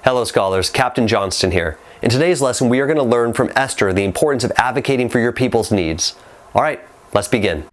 Hello scholars, Captain Johnston here. In today's lesson we are going to learn from Esther the importance of advocating for your people's needs. Alright, let's begin.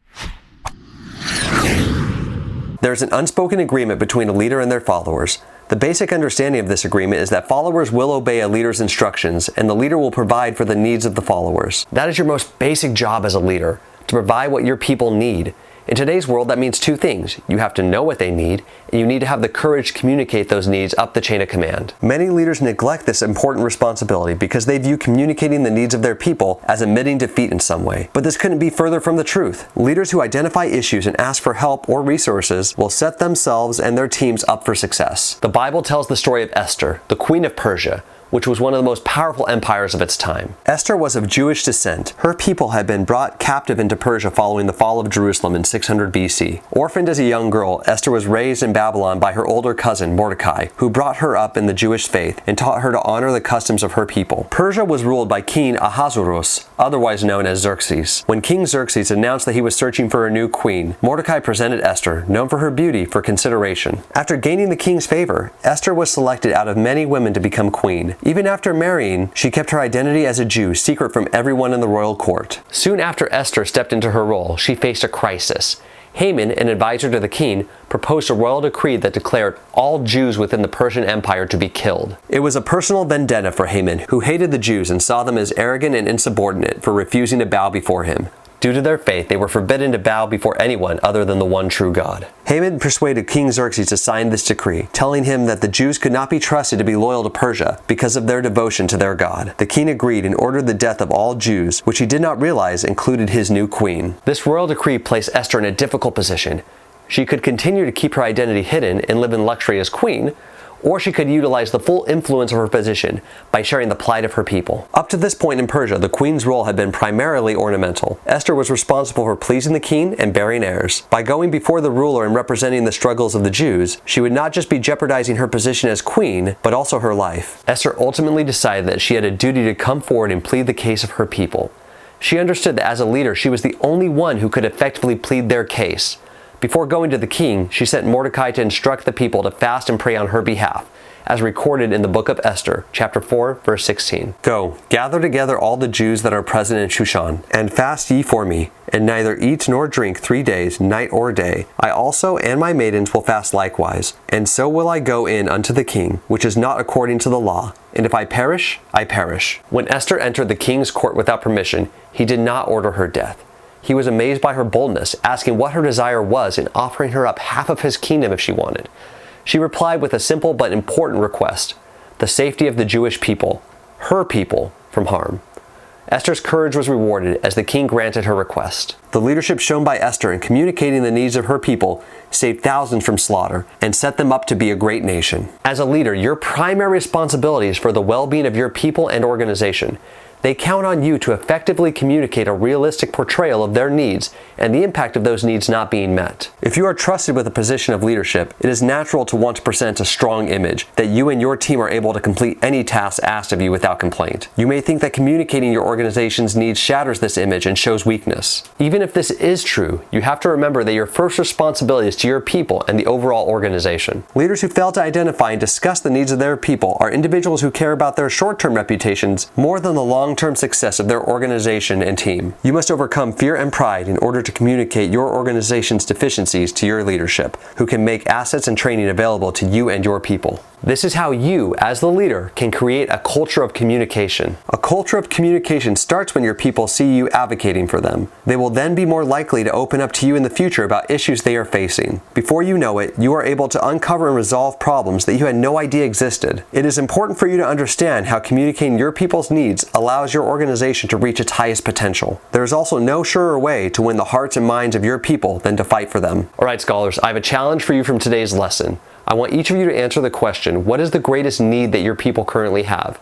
There's an unspoken agreement between a leader and their followers. The basic understanding of this agreement is that followers will obey a leader's instructions and the leader will provide for the needs of the followers. That is your most basic job as a leader, to provide what your people need. In today's world, that means two things. You have to know what they need, and you need to have the courage to communicate those needs up the chain of command. Many leaders neglect this important responsibility because they view communicating the needs of their people as admitting defeat in some way. But this couldn't be further from the truth. Leaders who identify issues and ask for help or resources will set themselves and their teams up for success. The Bible tells the story of Esther, the queen of Persia, which was one of the most powerful empires of its time. Esther was of Jewish descent. Her people had been brought captive into Persia following the fall of Jerusalem in 600 BC. Orphaned as a young girl, Esther was raised in Babylon by her older cousin Mordecai, who brought her up in the Jewish faith and taught her to honor the customs of her people. Persia was ruled by King Ahasuerus, otherwise known as Xerxes. When King Xerxes announced that he was searching for a new queen, Mordecai presented Esther, known for her beauty, for consideration. After gaining the king's favor, Esther was selected out of many women to become queen. Even after marrying, she kept her identity as a Jew secret from everyone in the royal court. Soon after Esther stepped into her role, she faced a crisis. Haman, an advisor to the king, proposed a royal decree that declared all Jews within the Persian Empire to be killed. It was a personal vendetta for Haman, who hated the Jews and saw them as arrogant and insubordinate for refusing to bow before him. Due to their faith, they were forbidden to bow before anyone other than the one true God. Haman persuaded King Xerxes to sign this decree, telling him that the Jews could not be trusted to be loyal to Persia because of their devotion to their God. The king agreed and ordered the death of all Jews, which he did not realize included his new queen. This royal decree placed Esther in a difficult position. She could continue to keep her identity hidden and live in luxury as queen, or she could utilize the full influence of her position by sharing the plight of her people. Up to this point in Persia, the queen's role had been primarily ornamental. Esther was responsible for pleasing the king and bearing heirs. By going before the ruler and representing the struggles of the Jews, she would not just be jeopardizing her position as queen, but also her life. Esther ultimately decided that she had a duty to come forward and plead the case of her people. She understood that as a leader, she was the only one who could effectively plead their case. Before going to the king, she sent Mordecai to instruct the people to fast and pray on her behalf, as recorded in the book of Esther, chapter 4, verse 16. Go, gather together all the Jews that are present in Shushan, and fast ye for me, and neither eat nor drink 3 days, night or day. I also and my maidens will fast likewise, and so will I go in unto the king, which is not according to the law. And if I perish, I perish. When Esther entered the king's court without permission, he did not order her death. He was amazed by her boldness, asking what her desire was and offering her up half of his kingdom if she wanted. She replied with a simple but important request: the safety of the Jewish people, her people, from harm. Esther's courage was rewarded as the king granted her request. The leadership shown by Esther in communicating the needs of her people saved thousands from slaughter and set them up to be a great nation. As a leader, your primary responsibility is for the well-being of your people and organization. They count on you to effectively communicate a realistic portrayal of their needs and the impact of those needs not being met. If you are trusted with a position of leadership, it is natural to want to present a strong image that you and your team are able to complete any task asked of you without complaint. You may think that communicating your organization's needs shatters this image and shows weakness. Even if this is true, you have to remember that your first responsibility is to your people and the overall organization. Leaders who fail to identify and discuss the needs of their people are individuals who care about their short-term reputations more than the long-term success of their organization and team. You must overcome fear and pride in order to communicate your organization's deficiencies to your leadership, who can make assets and training available to you and your people. This is how you, as the leader, can create a culture of communication. A culture of communication starts when your people see you advocating for them. They will then be more likely to open up to you in the future about issues they are facing. Before you know it, you are able to uncover and resolve problems that you had no idea existed. It is important for you to understand how communicating your people's needs allows your organization to reach its highest potential. There is also no surer way to win the hearts and minds of your people than to fight for them. Alright scholars, I have a challenge for you from today's lesson. I want each of you to answer the question, what is the greatest need that your people currently have?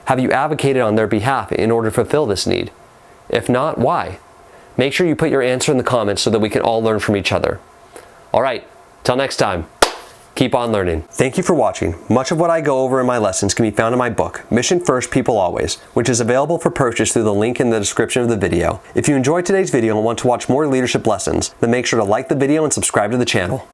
Have you advocated on their behalf in order to fulfill this need? If not, why? Make sure you put your answer in the comments so that we can all learn from each other. Alright, till next time, keep on learning. Thank you for watching. Much of what I go over in my lessons can be found in my book, Mission First, People Always, which is available for purchase through the link in the description of the video. If you enjoyed today's video and want to watch more leadership lessons, then make sure to like the video and subscribe to the channel.